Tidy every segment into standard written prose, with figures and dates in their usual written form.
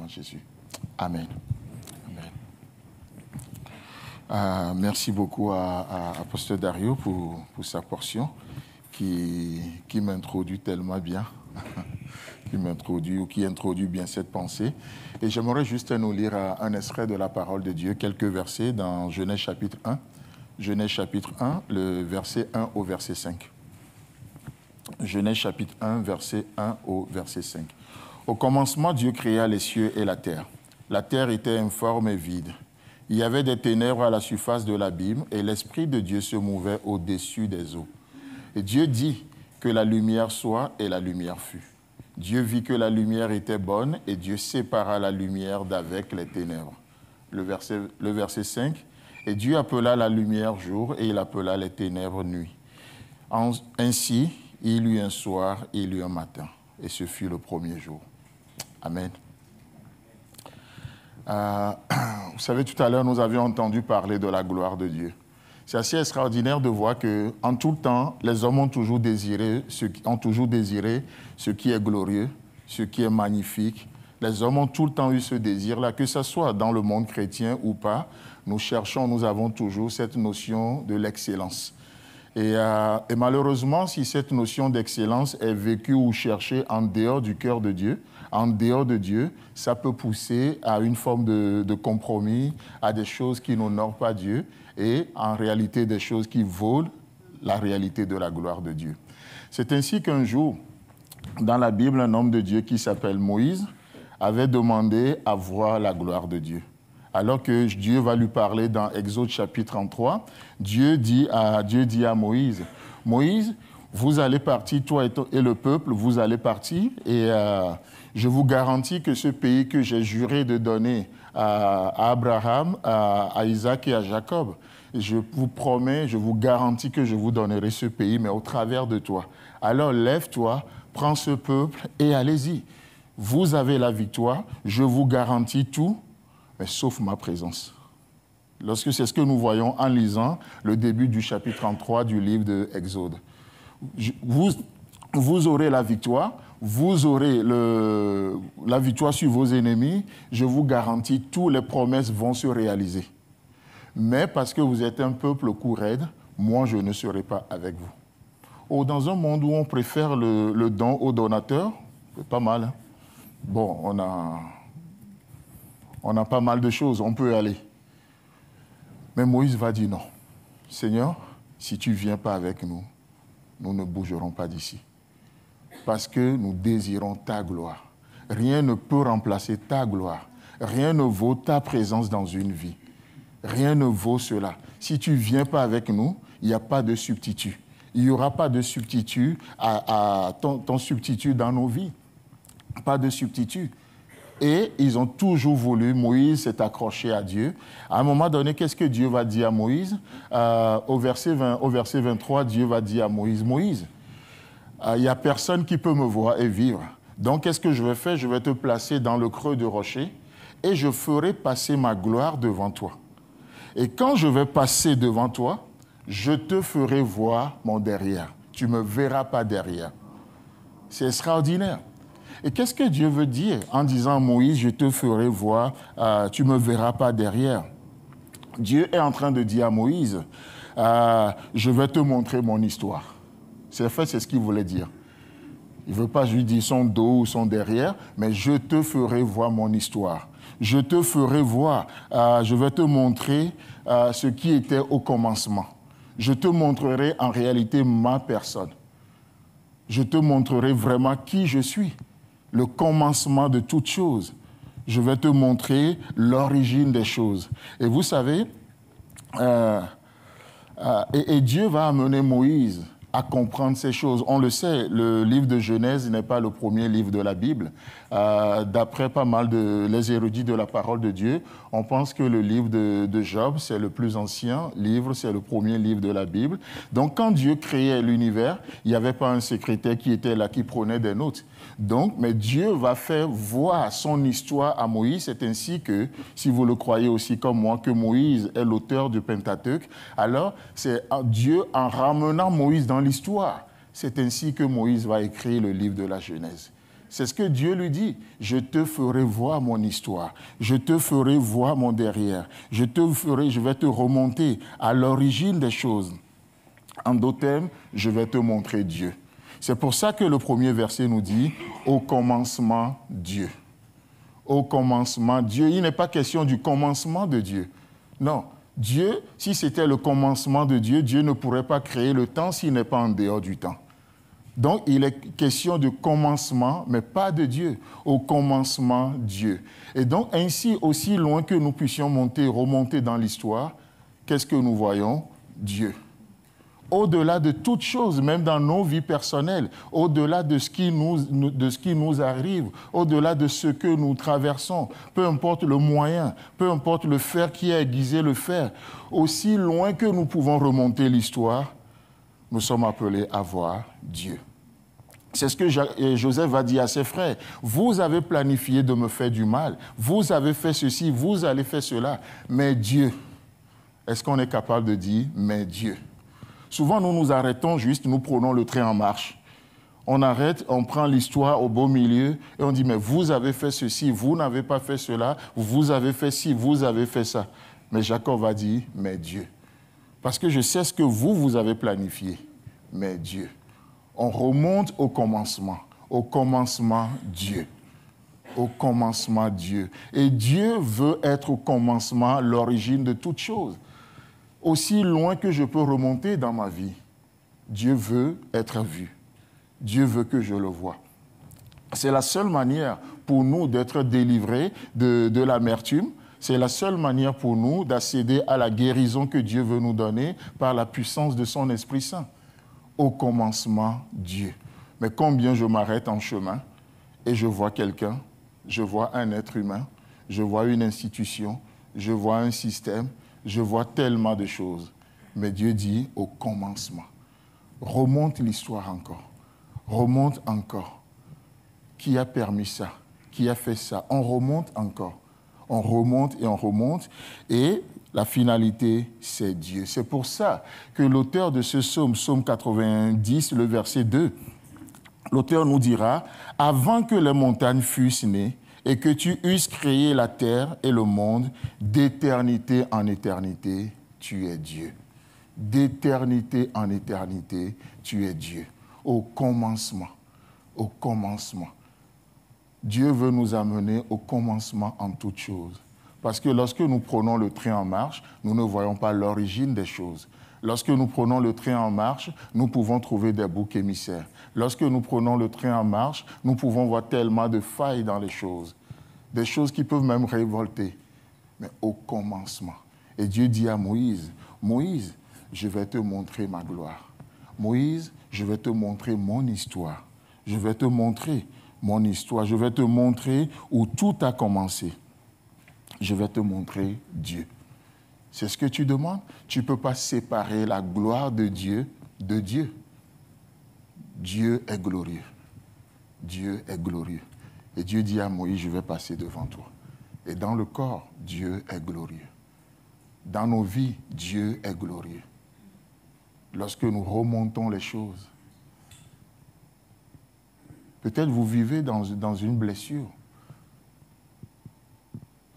nom de Jésus. Amen. Amen. Merci beaucoup à Pasteur Dario pour sa portion qui m'introduit tellement bien, qui introduit bien cette pensée. Et j'aimerais juste nous lire un extrait de la parole de Dieu, quelques versets dans Genèse chapitre 1. Genèse chapitre 1, le verset 1 au verset 5. Genèse chapitre 1, verset 1 au verset 5. Au commencement, Dieu créa les cieux et la terre. La terre était informe et vide. Il y avait des ténèbres à la surface de l'abîme et l'Esprit de Dieu se mouvait au-dessus des eaux. Et Dieu dit que la lumière soit et la lumière fut. Dieu vit que la lumière était bonne et Dieu sépara la lumière d'avec les ténèbres. Le verset 5. Et Dieu appela la lumière jour et il appela les ténèbres nuit. Ainsi, il y eut un soir et il y eut un matin. Et ce fut le premier jour. Amen. Vous savez, tout à l'heure, nous avions entendu parler de la gloire de Dieu. C'est assez extraordinaire de voir qu'en tout temps, les hommes ont toujours désiré ce qui est glorieux, ce qui est magnifique. Les hommes ont tout le temps eu ce désir-là, que ce soit dans le monde chrétien ou pas. Nous avons toujours cette notion de l'excellence. Et malheureusement, si cette notion d'excellence est vécue ou cherchée en dehors du cœur de Dieu, ça peut pousser à une forme de compromis, à des choses qui n'honorent pas Dieu et en réalité des choses qui volent la réalité de la gloire de Dieu. C'est ainsi qu'un jour, dans la Bible, un homme de Dieu qui s'appelle Moïse avait demandé à voir la gloire de Dieu. Alors que Dieu va lui parler dans Exode chapitre 33, Dieu dit à Moïse, « Moïse, vous allez partir, toi et le peuple, vous allez partir, et je vous garantis que ce pays que j'ai juré de donner à Abraham, à Isaac et à Jacob, je vous promets, je vous garantis que je vous donnerai ce pays, mais au travers de toi. Alors lève-toi, prends ce peuple et allez-y. Vous avez la victoire, je vous garantis tout, mais sauf ma présence. » Lorsque c'est ce que nous voyons en lisant le début du chapitre 33 du livre de Exode. Vous aurez la victoire, vous aurez la victoire sur vos ennemis, je vous garantis, toutes les promesses vont se réaliser. Mais parce que vous êtes un peuple court-raide, moi je ne serai pas avec vous. Oh, dans un monde où on préfère le don au donateur, c'est pas mal. Hein? Bon, on a pas mal de choses, on peut aller. Mais Moïse va dire non. Seigneur, si tu ne viens pas avec nous, nous ne bougerons pas d'ici. Parce que nous désirons ta gloire. Rien ne peut remplacer ta gloire. Rien ne vaut ta présence dans une vie. Rien ne vaut cela. Si tu ne viens pas avec nous, il n'y a pas de substitut. Il n'y aura pas de substitut à ton substitut dans nos vies. Pas de substitut. Et ils ont toujours voulu, Moïse s'est accroché à Dieu. À un moment donné, qu'est-ce que Dieu va dire à Moïse? Au verset 23, Dieu va dire à Moïse, « Moïse, il n'y a personne qui peut me voir et vivre. Donc, qu'est-ce que je vais faire? Je vais te placer dans le creux de rocher et je ferai passer ma gloire devant toi. Et quand je vais passer devant toi, je te ferai voir mon derrière. Tu ne me verras pas derrière. » C'est extraordinaire. Et qu'est-ce que Dieu veut dire en disant à Moïse, je te ferai voir, tu ne me verras pas derrière? Dieu est en train de dire à Moïse, je vais te montrer mon histoire. C'est ce qu'il voulait dire. Il ne veut pas lui dire son dos ou son derrière, mais je te ferai voir mon histoire. Je te ferai voir, je vais te montrer ce qui était au commencement. Je te montrerai en réalité ma personne. Je te montrerai vraiment qui je suis. Le commencement de toutes choses. Je vais te montrer l'origine des choses. Et vous savez, et Dieu va amener Moïse à comprendre ces choses. On le sait, le livre de Genèse n'est pas le premier livre de la Bible. D'après pas mal les érudits de la parole de Dieu, on pense que le livre de Job, c'est le plus ancien livre, c'est le premier livre de la Bible. Donc, quand Dieu créait l'univers, il n'y avait pas un secrétaire qui était là, qui prenait des notes. Donc, mais Dieu va faire voir son histoire à Moïse. C'est ainsi que, si vous le croyez aussi comme moi, que Moïse est l'auteur du Pentateuque, alors c'est Dieu, en ramenant Moïse dans l'histoire, c'est ainsi que Moïse va écrire le livre de la Genèse. C'est ce que Dieu lui dit. Je te ferai voir mon histoire. Je te ferai voir mon derrière. Je vais te remonter à l'origine des choses. En d'autres termes, je vais te montrer Dieu. C'est pour ça que le premier verset nous dit « Au commencement, Dieu ». Au commencement, Dieu. Il n'est pas question du commencement de Dieu. Non. Dieu, si c'était le commencement de Dieu, Dieu ne pourrait pas créer le temps s'il n'est pas en dehors du temps. Donc, il est question de commencement, mais pas de Dieu. Au commencement, Dieu. Et donc, ainsi, aussi loin que nous puissions remonter dans l'histoire, qu'est-ce que nous voyons? Dieu. Au-delà de toute chose, même dans nos vies personnelles, au-delà de ce qui nous arrive, au-delà de ce que nous traversons, peu importe le moyen, peu importe le fer qui a aiguisé le fer, aussi loin que nous pouvons remonter l'histoire, nous sommes appelés à voir Dieu. C'est ce que Joseph va dire à ses frères. Vous avez planifié de me faire du mal, vous avez fait ceci, vous allez faire cela, mais Dieu, est-ce qu'on est capable de dire « mais Dieu » ? Souvent, nous nous arrêtons juste, nous prenons le train en marche. On arrête, on prend l'histoire au beau milieu et on dit, mais vous avez fait ceci, vous n'avez pas fait cela, vous avez fait ci, vous avez fait ça. Mais Jacob va dire, mais Dieu. Parce que je sais ce que vous avez planifié, mais Dieu. On remonte au commencement Dieu. Au commencement Dieu. Et Dieu veut être au commencement l'origine de toute chose. Aussi loin que je peux remonter dans ma vie, Dieu veut être vu. Dieu veut que je le voie. C'est la seule manière pour nous d'être délivrés de l'amertume. C'est la seule manière pour nous d'accéder à la guérison que Dieu veut nous donner par la puissance de son Esprit Saint. Au commencement, Dieu. Mais combien je m'arrête en chemin et je vois quelqu'un, je vois un être humain, je vois une institution, je vois un système, je vois tellement de choses. Mais Dieu dit au commencement. Remonte l'histoire encore. Remonte encore. Qui a permis ça? Qui a fait ça? On remonte encore. On remonte et on remonte. Et la finalité, c'est Dieu. C'est pour ça que l'auteur de ce psaume, psaume 90, le verset 2, l'auteur nous dira « Avant que les montagnes fussent nées, et que tu eusses créé la terre et le monde, d'éternité en éternité, tu es Dieu. D'éternité en éternité, tu es Dieu. Au commencement. Dieu veut nous amener au commencement en toutes choses. Parce que lorsque nous prenons le train en marche, nous ne voyons pas l'origine des choses. Lorsque nous prenons le train en marche, nous pouvons trouver des boucs émissaires. Lorsque nous prenons le train en marche, nous pouvons voir tellement de failles dans les choses. Des choses qui peuvent même révolter. Mais au commencement. Et Dieu dit à Moïse, « Moïse, je vais te montrer ma gloire. Moïse, je vais te montrer mon histoire. Je vais te montrer mon histoire. Je vais te montrer où tout a commencé. Je vais te montrer Dieu. » C'est ce que tu demandes. Tu ne peux pas séparer la gloire de Dieu de Dieu. Dieu est glorieux. Dieu est glorieux. Et Dieu dit à Moïse, je vais passer devant toi. Et dans le corps, Dieu est glorieux. Dans nos vies, Dieu est glorieux. Lorsque nous remontons les choses, peut-être vous vivez dans une blessure.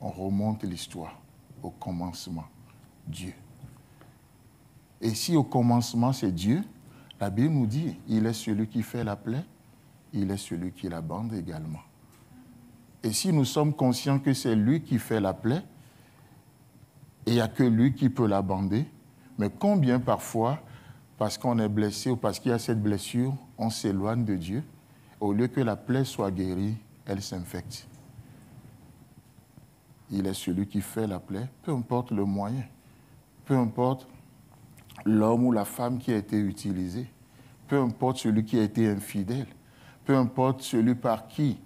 On remonte l'histoire au commencement. Dieu. Et si au commencement c'est Dieu, la Bible nous dit, il est celui qui fait la plaie, il est celui qui la bande également. Et si nous sommes conscients que c'est lui qui fait la plaie, et il n'y a que lui qui peut la bander, mais combien parfois, parce qu'on est blessé ou parce qu'il y a cette blessure, on s'éloigne de Dieu, au lieu que la plaie soit guérie, elle s'infecte. Il est celui qui fait la plaie, peu importe le moyen. Peu importe l'homme ou la femme qui a été utilisé, peu importe celui qui a été infidèle, peu importe celui par qui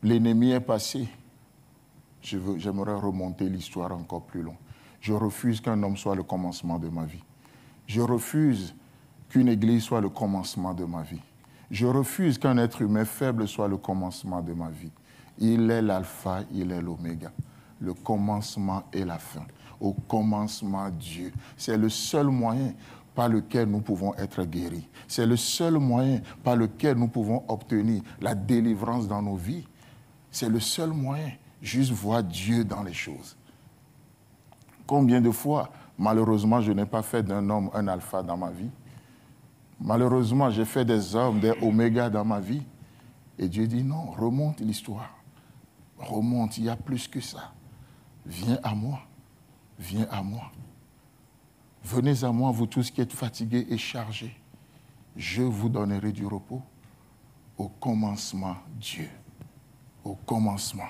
l'ennemi est passé. J'aimerais remonter l'histoire encore plus loin. Je refuse qu'un homme soit le commencement de ma vie. Je refuse qu'une église soit le commencement de ma vie. Je refuse qu'un être humain faible soit le commencement de ma vie. Il est l'alpha, il est l'oméga, le commencement et la fin. Au commencement, Dieu. C'est le seul moyen par lequel nous pouvons être guéris. C'est le seul moyen par lequel nous pouvons obtenir la délivrance dans nos vies. C'est le seul moyen, juste voir Dieu dans les choses. Combien de fois, malheureusement, je n'ai pas fait d'un homme un alpha dans ma vie. Malheureusement, j'ai fait des hommes, des oméga dans ma vie. Et Dieu dit non, remonte l'histoire. Remonte, il y a plus que ça. Viens à moi, viens à moi. Venez à moi, vous tous qui êtes fatigués et chargés. Je vous donnerai du repos. Au commencement, Dieu. Au commencement.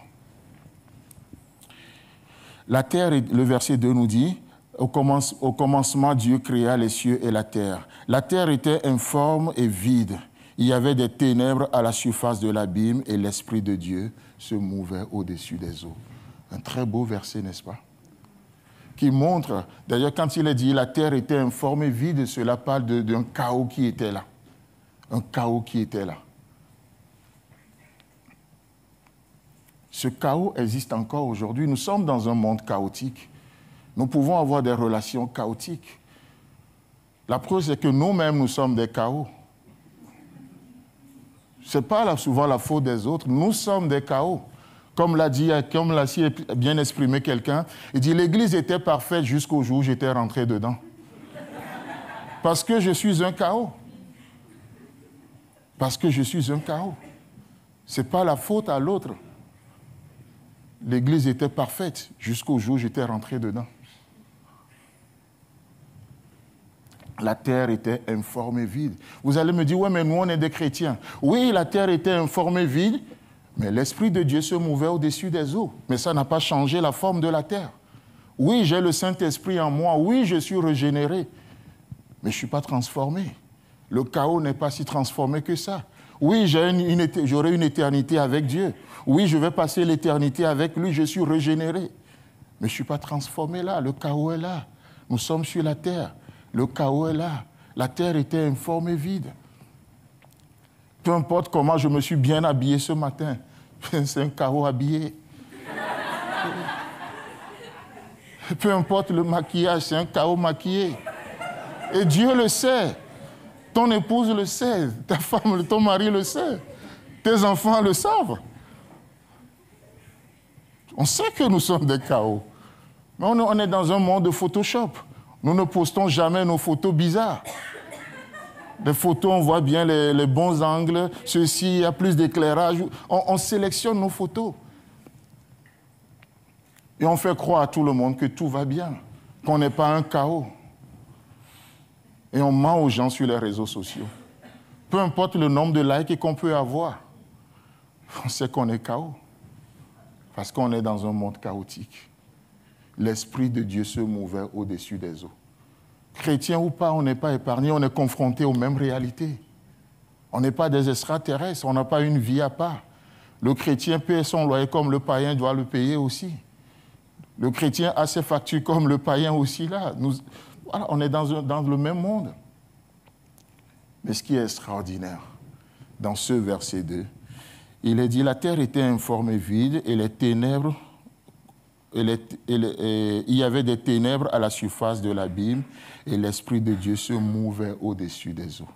La terre, le verset 2 nous dit, au commencement, Dieu créa les cieux et la terre. La terre était informe et vide. Il y avait des ténèbres à la surface de l'abîme et l'Esprit de Dieu se mouvait au-dessus des eaux. Un très beau verset, n'est-ce pas? Qui montre, d'ailleurs, quand il est dit la terre était informe et vide, cela parle d'un chaos qui était là. Un chaos qui était là. Ce chaos existe encore aujourd'hui. Nous sommes dans un monde chaotique. Nous pouvons avoir des relations chaotiques. La preuve, c'est que nous-mêmes, nous sommes des chaos. Ce n'est pas souvent la faute des autres. Nous sommes des chaos. Comme l'a si bien exprimé quelqu'un, il dit « L'Église était parfaite jusqu'au jour où j'étais rentré dedans. » Parce que je suis un chaos. Parce que je suis un chaos. Ce n'est pas la faute à l'autre. L'Église était parfaite jusqu'au jour où j'étais rentré dedans. La terre était informe et vide. Vous allez me dire, ouais, mais nous, on est des chrétiens. Oui, la terre était informe et vide, mais l'Esprit de Dieu se mouvait au-dessus des eaux. Mais ça n'a pas changé la forme de la terre. Oui, j'ai le Saint-Esprit en moi. Oui, je suis régénéré. Mais je ne suis pas transformé. Le chaos n'est pas si transformé que ça. Oui, j'aurai une éternité avec Dieu. Oui, je vais passer l'éternité avec lui. Je suis régénéré. Mais je ne suis pas transformé là. Le chaos est là. Nous sommes sur la terre. Le chaos est là. La terre était informe et vide. Peu importe comment je me suis bien habillé ce matin, c'est un chaos habillé. Peu importe le maquillage, c'est un chaos maquillé. Et Dieu le sait. Ton épouse le sait. Ta femme, ton mari le sait. Tes enfants le savent. On sait que nous sommes des chaos. Mais on est dans un monde de Photoshop. Nous ne postons jamais nos photos bizarres. Les photos, on voit bien les bons angles, ceci, il y a plus d'éclairage. On sélectionne nos photos. Et on fait croire à tout le monde que tout va bien, qu'on n'est pas un chaos. Et on ment aux gens sur les réseaux sociaux. Peu importe le nombre de likes qu'on peut avoir, on sait qu'on est chaos. Parce qu'on est dans un monde chaotique. L'Esprit de Dieu se mouvait au-dessus des eaux. Chrétiens ou pas, on n'est pas épargnés, on est confrontés aux mêmes réalités. On n'est pas des extraterrestres, on n'a pas une vie à part. Le chrétien paie son loyer comme le païen doit le payer aussi. Le chrétien a ses factures comme le païen aussi là. Voilà, on est dans le même monde. Mais ce qui est extraordinaire, dans ce verset 2, il est dit, la terre était informe et vide et les ténèbres, il y avait des ténèbres à la surface de l'abîme et l'Esprit de Dieu se mouvait au-dessus des eaux.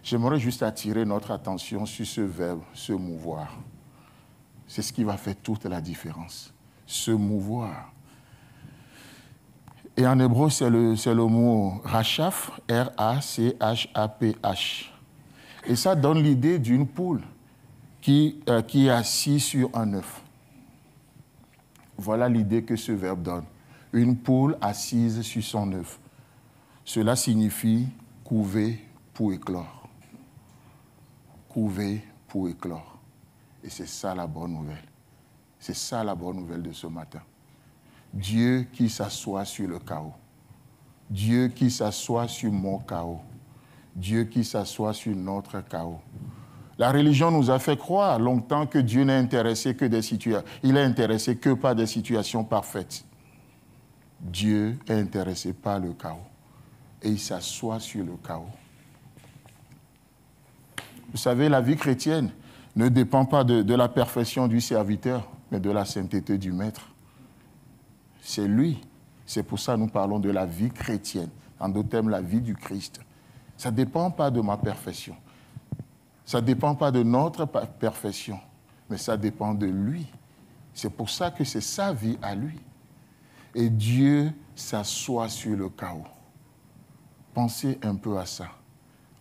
J'aimerais juste attirer notre attention sur ce verbe, se mouvoir. C'est ce qui va faire toute la différence. Se mouvoir. Et en hébreu, c'est le mot rachaf, R-A-C-H-A-P-H. Et ça donne l'idée d'une poule qui est assise sur un œuf. Voilà l'idée que ce verbe donne. Une poule assise sur son œuf. Cela signifie couver pour éclore. Couver pour éclore. Et c'est ça la bonne nouvelle. C'est ça la bonne nouvelle de ce matin. Dieu qui s'assoit sur le chaos. Dieu qui s'assoit sur mon chaos. Dieu qui s'assoit sur notre chaos. La religion nous a fait croire longtemps que Dieu n'est intéressé que des situations. Il n'est intéressé que par des situations parfaites. Dieu est intéressé par le chaos. Et il s'assoit sur le chaos. Vous savez, la vie chrétienne ne dépend pas de la perfection du serviteur, mais de la sainteté du maître. C'est lui. C'est pour ça que nous parlons de la vie chrétienne. En d'autres termes, la vie du Christ. Ça ne dépend pas de ma perfection. Ça ne dépend pas de notre perfection, mais ça dépend de lui. C'est pour ça que c'est sa vie à lui. Et Dieu s'assoit sur le chaos. Pensez un peu à ça.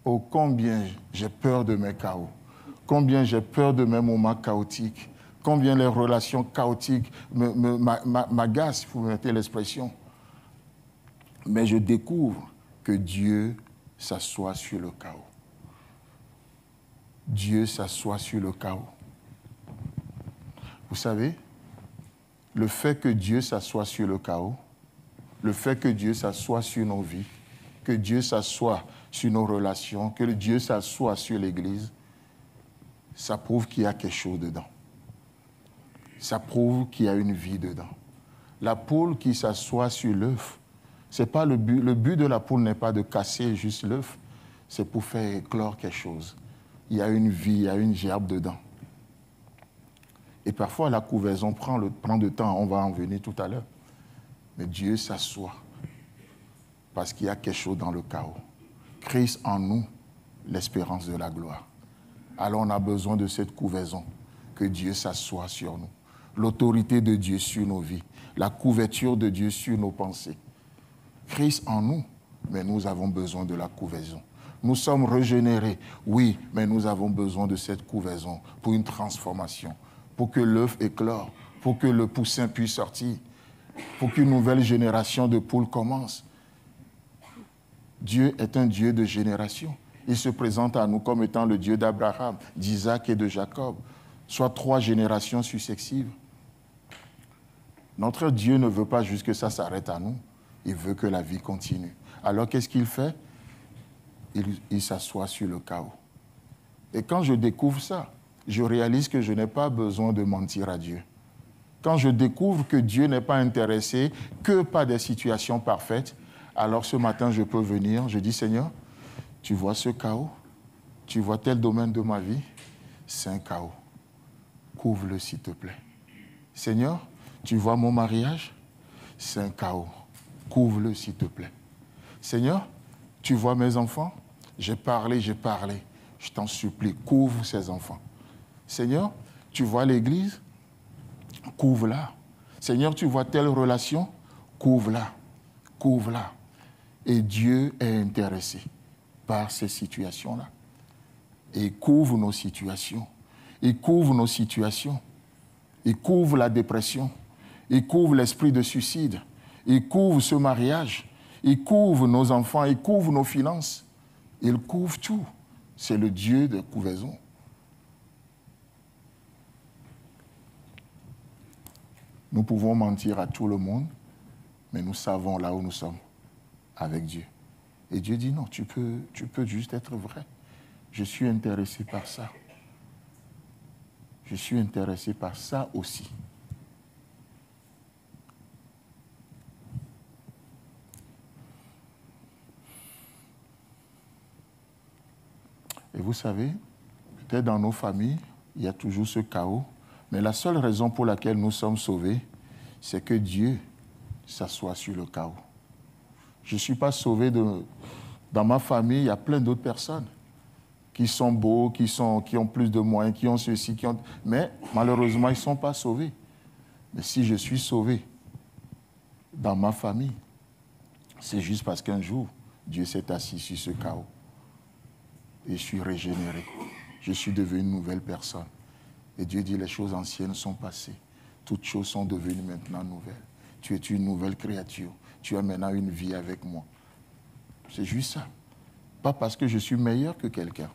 Oh, combien j'ai peur de mes chaos. Combien j'ai peur de mes moments chaotiques. Combien les relations chaotiques m'agacent, si vous me mettez l'expression. Mais je découvre que Dieu s'assoit sur le chaos. Dieu s'assoit sur le chaos. Vous savez, le fait que Dieu s'assoie sur le chaos, le fait que Dieu s'assoie sur nos vies, que Dieu s'assoie sur nos relations, que Dieu s'assoie sur l'Église, ça prouve qu'il y a quelque chose dedans. Ça prouve qu'il y a une vie dedans. La poule qui s'assoit sur l'œuf, c'est pas le but. Le but de la poule n'est pas de casser juste l'œuf, c'est pour faire éclore quelque chose. Il y a une vie, il y a une gerbe dedans. Et parfois, la couvaison prend du temps, on va en venir tout à l'heure. Mais Dieu s'assoit parce qu'il y a quelque chose dans le chaos. Christ en nous, l'espérance de la gloire. Alors on a besoin de cette couvaison, que Dieu s'assoie sur nous. L'autorité de Dieu sur nos vies, la couverture de Dieu sur nos pensées. Christ en nous, mais nous avons besoin de la couvaison. Nous sommes régénérés, oui, mais nous avons besoin de cette couvaison pour une transformation, pour que l'œuf éclore, pour que le poussin puisse sortir, pour qu'une nouvelle génération de poules commence. Dieu est un Dieu de génération. Il se présente à nous comme étant le Dieu d'Abraham, d'Isaac et de Jacob, soit 3 générations successives. Notre Dieu ne veut pas juste que ça s'arrête à nous, il veut que la vie continue. Alors qu'est-ce qu'il fait? Il s'assoit sur le chaos. Et quand je découvre ça, je réalise que je n'ai pas besoin de mentir à Dieu. Quand je découvre que Dieu n'est pas intéressé que par des situations parfaites, alors ce matin, je peux venir, je dis, Seigneur, tu vois ce chaos, tu vois tel domaine de ma vie, c'est un chaos. Couvre-le, s'il te plaît. Seigneur, tu vois mon mariage, c'est un chaos. Couvre-le, s'il te plaît. Seigneur, tu vois mes enfants, j'ai parlé. Je t'en supplie, couvre ces enfants. Seigneur, tu vois l'Église, couvre-la. Seigneur, tu vois telle relation, couvre-la. Couvre-la. Et Dieu est intéressé par ces situations-là. Et il couvre nos situations. Il couvre nos situations. Il couvre la dépression. Il couvre l'esprit de suicide. Il couvre ce mariage. Il couvre nos enfants. Il couvre nos finances. Il couvre tout. C'est le Dieu de couvaison. Nous pouvons mentir à tout le monde, mais nous savons là où nous sommes, avec Dieu. Et Dieu dit non, tu peux juste être vrai. Je suis intéressé par ça. Je suis intéressé par ça aussi. Et vous savez, peut-être dans nos familles, il y a toujours ce chaos, mais la seule raison pour laquelle nous sommes sauvés, c'est que Dieu s'assoit sur le chaos. Je ne suis pas sauvé Dans ma famille, il y a plein d'autres personnes qui sont beaux, qui ont plus de moyens, qui ont ceci, mais malheureusement, ils ne sont pas sauvés. Mais si je suis sauvé dans ma famille, c'est juste parce qu'un jour, Dieu s'est assis sur ce chaos. Et je suis régénéré. Je suis devenu une nouvelle personne. Et Dieu dit, les choses anciennes sont passées. Toutes choses sont devenues maintenant nouvelles. Tu es une nouvelle créature. Tu as maintenant une vie avec moi. C'est juste ça. Pas parce que je suis meilleur que quelqu'un.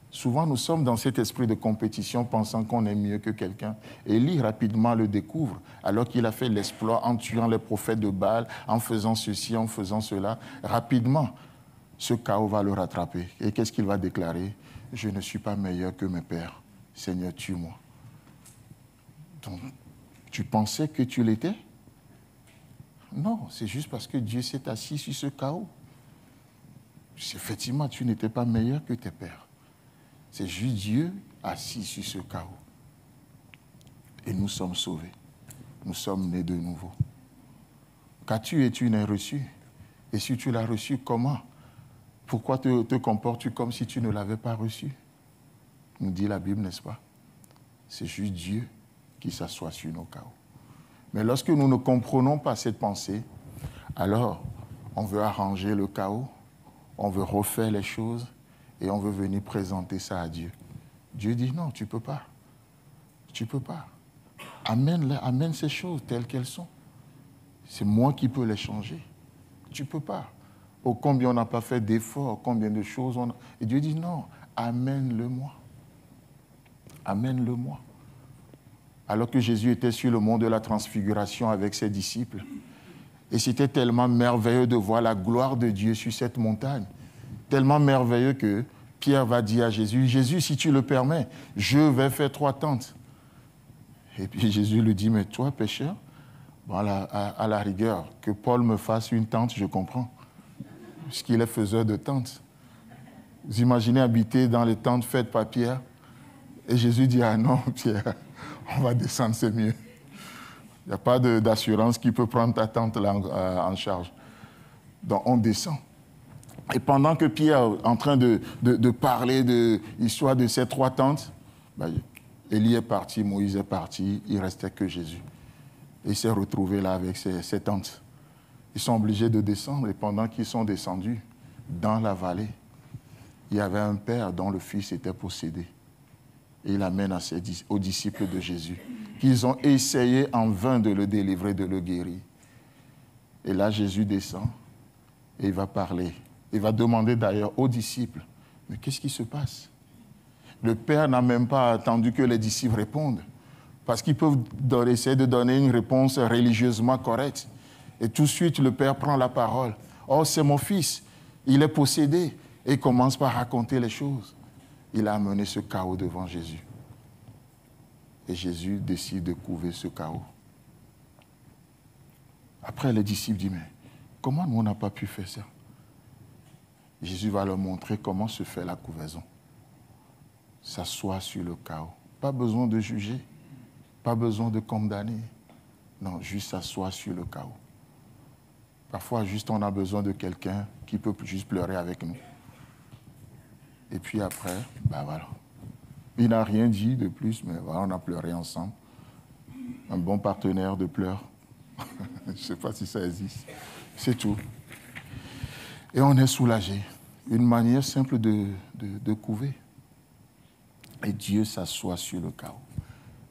Souvent, nous sommes dans cet esprit de compétition, pensant qu'on est mieux que quelqu'un. Élie rapidement le découvre, alors qu'il a fait l'exploit en tuant les prophètes de Baal, en faisant ceci, en faisant cela. Rapidement, ce chaos va le rattraper. Et qu'est-ce qu'il va déclarer? Je ne suis pas meilleur que mes pères. Seigneur, tue-moi. Donc, tu pensais que tu l'étais? Non, c'est juste parce que Dieu s'est assis sur ce chaos. Effectivement, tu n'étais pas meilleur que tes pères. C'est juste Dieu assis sur ce chaos. Et nous sommes sauvés. Nous sommes nés de nouveau. Qu'as-tu et tu n'es reçu? Et si tu l'as reçu, comment? Pourquoi te comportes-tu comme si tu ne l'avais pas reçu? Nous dit la Bible, n'est-ce pas? C'est juste Dieu qui s'assoit sur nos chaos. Mais lorsque nous ne comprenons pas cette pensée, alors on veut arranger le chaos, on veut refaire les choses et on veut venir présenter ça à Dieu. Dieu dit non, tu ne peux pas. Tu ne peux pas. Amène ces choses telles qu'elles sont. C'est moi qui peux les changer. Tu ne peux pas. Oh, combien on n'a pas fait d'efforts, combien de choses on a... Et Dieu dit non, amène-le-moi. Amène-le-moi. Alors que Jésus était sur le mont de la transfiguration avec ses disciples, et c'était tellement merveilleux de voir la gloire de Dieu sur cette montagne, tellement merveilleux que Pierre va dire à Jésus, « Jésus, si tu le permets, je vais faire 3 tentes. » Et puis Jésus lui dit, « Mais toi, pécheur, bon, à la rigueur, que Paul me fasse une tente, je comprends, puisqu'il est faiseur de tentes. Vous imaginez habiter dans les tentes faites par Pierre? Et Jésus dit, « Ah non, Pierre, on va descendre, c'est mieux. Il n'y a pas d'assurance qui peut prendre ta tente là en charge. » Donc on descend. Et pendant que Pierre est en train de parler de l'histoire de ces 3 tentes, Élie est parti, Moïse est parti, il ne restait que Jésus. Et il s'est retrouvé là avec ses tentes. Ils sont obligés de descendre et pendant qu'ils sont descendus dans la vallée, il y avait un père dont le fils était possédé. Et il amène aux disciples de Jésus, qu'ils ont essayé en vain de le délivrer, de le guérir. Et là, Jésus descend et il va parler. Il va demander d'ailleurs aux disciples, mais qu'est-ce qui se passe? Le Père n'a même pas attendu que les disciples répondent, parce qu'ils peuvent essayer de donner une réponse religieusement correcte. Et tout de suite, le Père prend la parole. « Oh, c'est mon fils, il est possédé. » Et il commence par raconter les choses. Il a amené ce chaos devant Jésus. Et Jésus décide de couver ce chaos. Après, les disciples disent, « Mais comment nous, on n'a pas pu faire ça? » Jésus va leur montrer comment se fait la couvaison. S'asseoir sur le chaos. Pas besoin de juger, pas besoin de condamner. Non, juste s'asseoir sur le chaos. Parfois, juste on a besoin de quelqu'un qui peut juste pleurer avec nous. Et puis après, voilà. Il n'a rien dit de plus, mais voilà, on a pleuré ensemble. Un bon partenaire de pleurs. Je ne sais pas si ça existe. C'est tout. Et on est soulagé. Une manière simple de couver. Et Dieu s'assoit sur le chaos.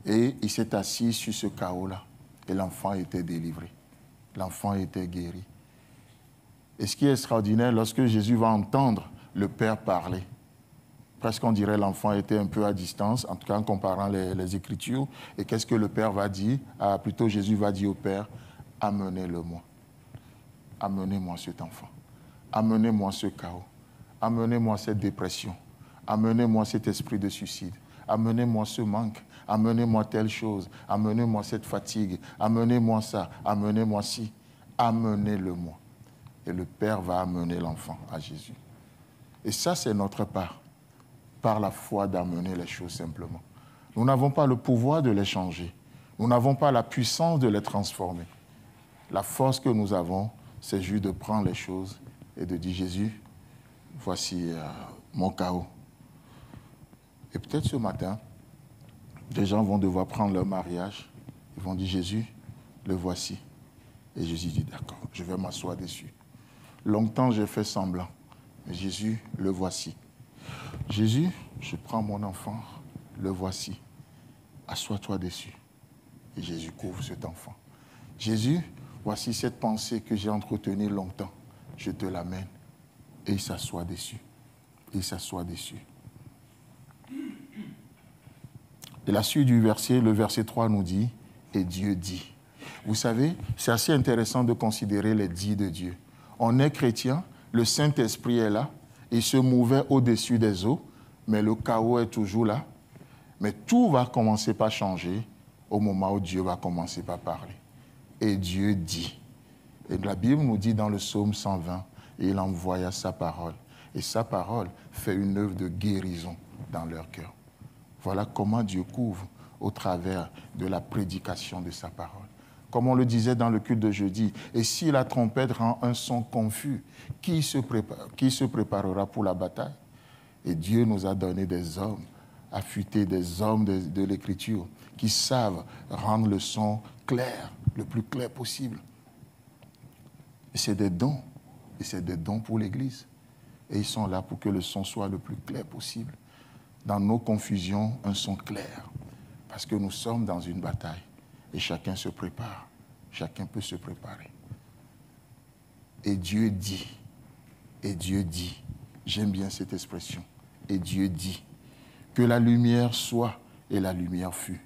Et il s'est assis sur ce chaos-là. Et l'enfant était délivré. L'enfant était guéri. Et ce qui est extraordinaire, lorsque Jésus va entendre le Père parler, presque on dirait l'enfant était un peu à distance, en tout cas en comparant les Écritures. Et qu'est-ce que le Père va dire? Plutôt Jésus va dire au Père, amenez-le-moi. Amenez-moi cet enfant. Amenez-moi ce chaos. Amenez-moi cette dépression. Amenez-moi cet esprit de suicide. Amenez-moi ce manque. Amenez-moi telle chose. Amenez-moi cette fatigue. Amenez-moi ça. Amenez-moi ci. Amenez-le-moi. Et le Père va amener l'enfant à Jésus. Et ça, c'est notre part. Par la foi d'amener les choses simplement. Nous n'avons pas le pouvoir de les changer. Nous n'avons pas la puissance de les transformer. La force que nous avons, c'est juste de prendre les choses et de dire, Jésus, voici mon chaos. Et peut-être ce matin, des gens vont devoir prendre leur mariage. Ils vont dire, Jésus, le voici. Et Jésus dit, d'accord, je vais m'asseoir dessus. Longtemps, j'ai fait semblant. Mais Jésus, le voici. Jésus, je prends mon enfant, le voici. Assois-toi dessus. Et Jésus couvre cet enfant. Jésus, voici cette pensée que j'ai entretenue longtemps. Je te l'amène. Et il s'assoit dessus. Il s'assoit dessus. Et la suite du verset, le verset 3 nous dit, et Dieu dit. Vous savez, c'est assez intéressant de considérer les dits de Dieu. On est chrétien, le Saint-Esprit est là, il se mouvait au-dessus des eaux, mais le chaos est toujours là. Mais tout va commencer par changer au moment où Dieu va commencer par parler. Et Dieu dit. Et la Bible nous dit dans le psaume 120, et il envoya sa parole. Et sa parole fait une œuvre de guérison dans leur cœur. Voilà comment Dieu couvre au travers de la prédication de sa parole. comme on le disait dans le culte de jeudi. Et si la trompette rend un son confus, qui se préparera pour la bataille? Et Dieu nous a donné des hommes affûtés, des hommes de l'Écriture, qui savent rendre le son clair, le plus clair possible. Et c'est des dons. Et c'est des dons pour l'Église. Et ils sont là pour que le son soit le plus clair possible. Dans nos confusions, un son clair. Parce que nous sommes dans une bataille. Et chacun se prépare. Chacun peut se préparer. Et Dieu dit, j'aime bien cette expression, et Dieu dit, que la lumière soit, et la lumière fut.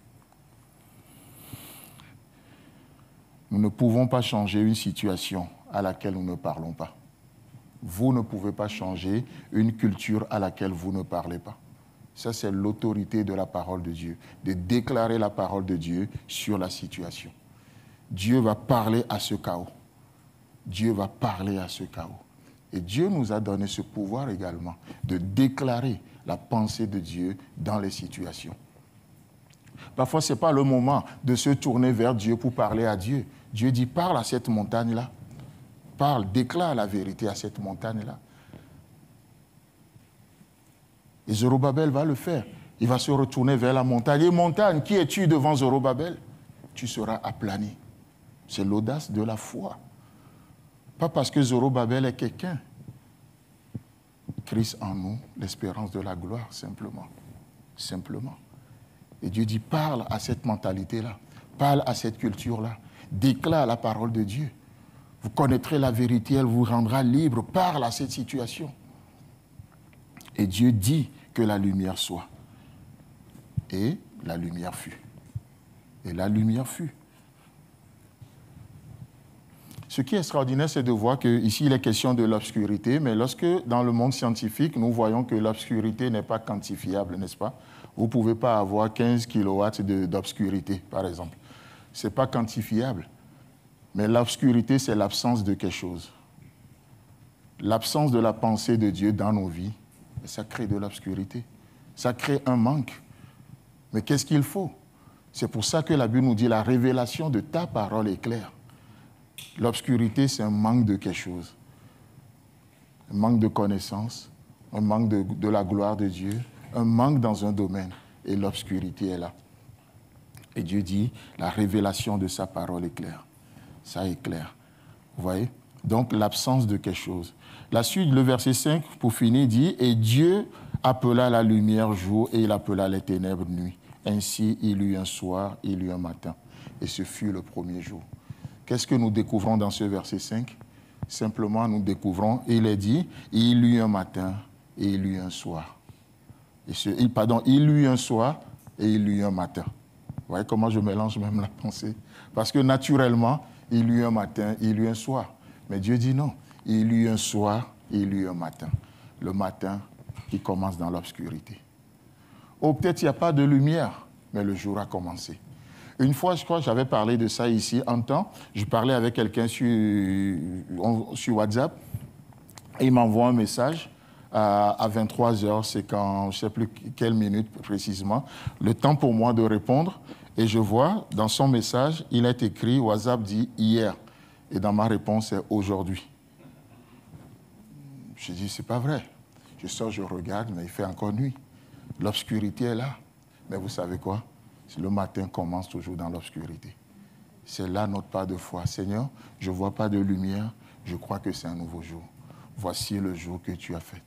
Nous ne pouvons pas changer une situation à laquelle nous ne parlons pas. Vous ne pouvez pas changer une culture à laquelle vous ne parlez pas. Ça, c'est l'autorité de la parole de Dieu, de déclarer la parole de Dieu sur la situation. Dieu va parler à ce chaos. Dieu va parler à ce chaos. Et Dieu nous a donné ce pouvoir également de déclarer la pensée de Dieu dans les situations. Parfois, ce n'est pas le moment de se tourner vers Dieu pour parler à Dieu. Dieu dit, parle à cette montagne-là. Parle, déclare la vérité à cette montagne-là. Et Zorobabel va le faire. Il va se retourner vers la montagne. Et montagne, qui es-tu devant Zorobabel? Tu seras aplani. C'est l'audace de la foi. Pas parce que Zorobabel est quelqu'un. Christ en nous, l'espérance de la gloire, simplement. Simplement. Et Dieu dit, parle à cette mentalité-là. Parle à cette culture-là. Déclare la parole de Dieu. Vous connaîtrez la vérité, elle vous rendra libre. Parle à cette situation. Et Dieu dit que la lumière soit. Et la lumière fut. Et la lumière fut. Ce qui est extraordinaire, c'est de voir qu'ici, il est question de l'obscurité, mais lorsque, dans le monde scientifique, nous voyons que l'obscurité n'est pas quantifiable, n'est-ce pas? Vous ne pouvez pas avoir 15 kilowatts d'obscurité, par exemple. Ce n'est pas quantifiable. Mais l'obscurité, c'est l'absence de quelque chose. L'absence de la pensée de Dieu dans nos vies, ça crée de l'obscurité. Ça crée un manque. Mais qu'est-ce qu'il faut? C'est pour ça que la Bible nous dit la révélation de ta parole est claire. L'obscurité, c'est un manque de quelque chose. Un manque de connaissance, un manque de la gloire de Dieu, un manque dans un domaine. Et l'obscurité est là. Et Dieu dit, la révélation de sa parole est claire. Ça est clair. Vous voyez? Donc, l'absence de quelque chose. La suite, le verset 5, pour finir, dit, « Et Dieu appela la lumière jour et il appela les ténèbres nuit. Ainsi, il y eut un soir, il y eut un matin. Et ce fut le premier jour. » Qu'est-ce que nous découvrons dans ce verset 5? Simplement, nous découvrons, il est dit, il y eut un matin et il y eut un soir. Il y eut un soir et il y eut un matin. Vous voyez comment je mélange même la pensée? Parce que naturellement, il y eut un matin, il y eut un soir. Mais Dieu dit non, il y eut un soir et il y eut un matin. Le matin qui commence dans l'obscurité. Ou peut-être il n'y a pas de lumière, mais le jour a commencé. Une fois, je crois, j'avais parlé de ça ici, un temps, je parlais avec quelqu'un sur WhatsApp, et il m'envoie un message à 23h, c'est quand, je ne sais plus quelle minute précisément, le temps pour moi de répondre, et je vois, dans son message, il est écrit, WhatsApp dit hier, et dans ma réponse, c'est aujourd'hui. Je dis, c'est pas vrai. Je sors, je regarde, mais il fait encore nuit. L'obscurité est là. Mais vous savez quoi? Le matin commence toujours dans l'obscurité. C'est là notre pas de foi. Seigneur, je ne vois pas de lumière, je crois que c'est un nouveau jour. Voici le jour que tu as fait.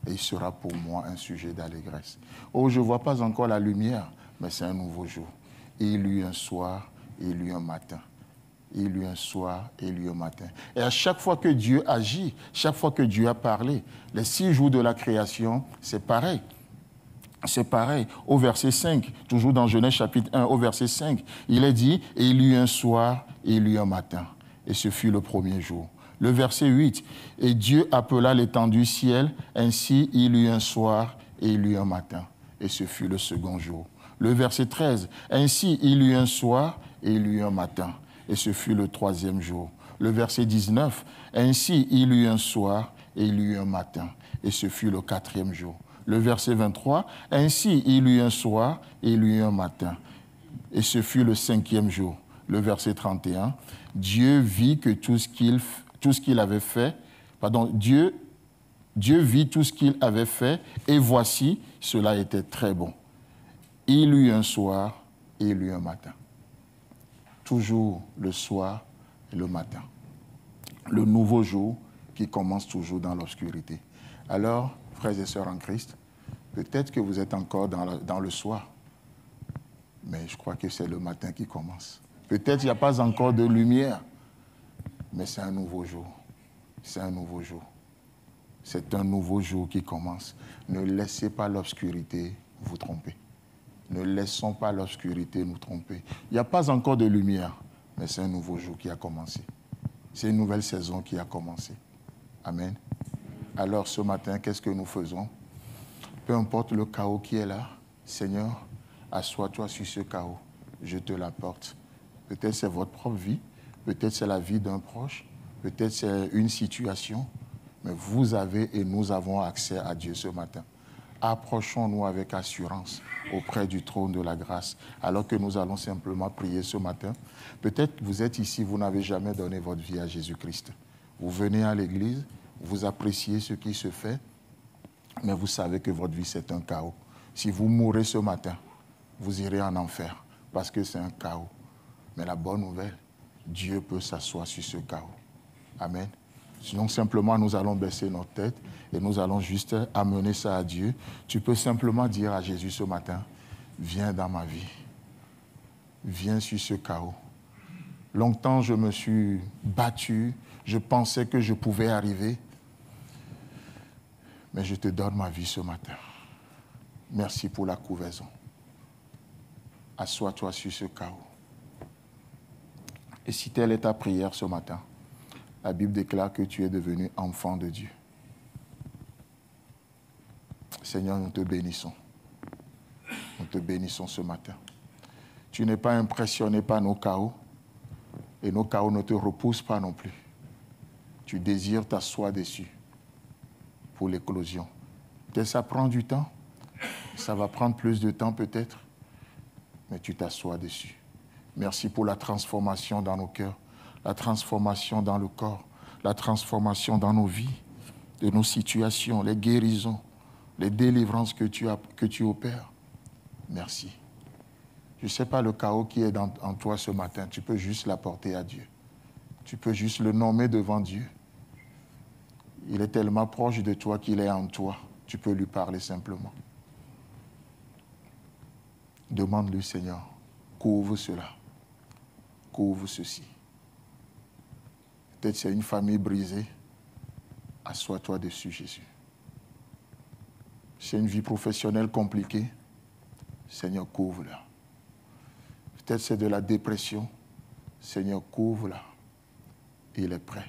Et il sera pour moi un sujet d'allégresse. Oh, je ne vois pas encore la lumière, mais c'est un nouveau jour. Et il y eut un soir, et il y eut un matin. Il y eut un soir, et il y eut un matin. Et à chaque fois que Dieu agit, chaque fois que Dieu a parlé, les 6 jours de la création, c'est pareil. C'est pareil, au verset 5, toujours dans Genèse chapitre 1, au verset 5, il est dit, et il y eut un soir, et il y eut un matin. Et ce fut le premier jour. Le verset 8, et Dieu appela l'étendue ciel, ainsi il y eut un soir, et il y eut un matin. Et ce fut le second jour. Le verset 13, ainsi il y eut un soir, et il y eut un matin. Et ce fut le troisième jour. Le verset 19, ainsi il y eut un soir, et il y eut un matin. Et ce fut le quatrième jour. Le verset 23, ainsi il y eut un soir et il y eut un matin. Et ce fut le 5e jour. le verset 31. Dieu vit que tout ce qu'il avait fait, Dieu vit tout ce qu'il avait fait, et voici, cela était très bon. Il eut un soir et il eut un matin. Toujours le soir et le matin. Le nouveau jour qui commence toujours dans l'obscurité. Alors, frères et sœurs en Christ, peut-être que vous êtes encore dans le soir, mais je crois que c'est le matin qui commence. Peut-être qu'il n'y a pas encore de lumière, mais c'est un nouveau jour. C'est un nouveau jour. C'est un nouveau jour qui commence. Ne laissez pas l'obscurité vous tromper. Ne laissons pas l'obscurité nous tromper. Il n'y a pas encore de lumière, mais c'est un nouveau jour qui a commencé. C'est une nouvelle saison qui a commencé. Amen. Alors ce matin, qu'est-ce que nous faisons? Peu importe le chaos qui est là, Seigneur, assois-toi sur ce chaos. Je te l'apporte. Peut-être c'est votre propre vie, peut-être c'est la vie d'un proche, peut-être c'est une situation, mais vous avez et nous avons accès à Dieu ce matin. Approchons-nous avec assurance auprès du trône de la grâce, alors que nous allons simplement prier ce matin. Peut-être que vous êtes ici, vous n'avez jamais donné votre vie à Jésus-Christ. Vous venez à l'église, vous appréciez ce qui se fait, mais vous savez que votre vie, c'est un chaos. Si vous mourrez ce matin, vous irez en enfer, parce que c'est un chaos. Mais la bonne nouvelle, Dieu peut s'asseoir sur ce chaos. Amen. Sinon, simplement, nous allons baisser notre tête et nous allons juste amener ça à Dieu. Tu peux simplement dire à Jésus ce matin, viens dans ma vie. Viens sur ce chaos. Longtemps, je me suis battu. Je pensais que je pouvais arriver. Mais je te donne ma vie ce matin. Merci pour la couvaison. Assois-toi sur ce chaos. Et si telle est ta prière ce matin, la Bible déclare que tu es devenu enfant de Dieu. Seigneur, nous te bénissons. Nous te bénissons ce matin. Tu n'es pas impressionné par nos chaos et nos chaos ne te repoussent pas non plus. Tu désires t'asseoir dessus pour l'éclosion. Peut-être ça prend du temps, ça va prendre plus de temps peut-être, mais tu t'assois dessus. Merci pour la transformation dans nos cœurs, la transformation dans le corps, la transformation dans nos vies, de nos situations, les guérisons, les délivrances que tu opères. Merci. Je ne sais pas le chaos qui est en toi ce matin, tu peux juste l'apporter à Dieu. Tu peux juste le nommer devant Dieu. Il est tellement proche de toi qu'il est en toi. Tu peux lui parler simplement. Demande-lui, Seigneur, couvre cela, couvre ceci. Peut-être c'est une famille brisée. Assois-toi dessus, Jésus. C'est une vie professionnelle compliquée. Seigneur, couvre-la. Peut-être c'est de la dépression. Seigneur, couvre-la. Il est prêt.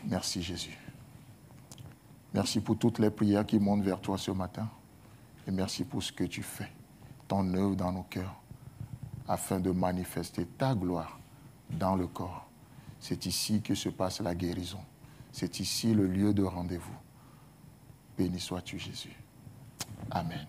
Merci, Jésus. Merci pour toutes les prières qui montent vers toi ce matin. Et merci pour ce que tu fais, ton œuvre dans nos cœurs, afin de manifester ta gloire dans le corps. C'est ici que se passe la guérison. C'est ici le lieu de rendez-vous. Béni sois-tu, Jésus. Amen.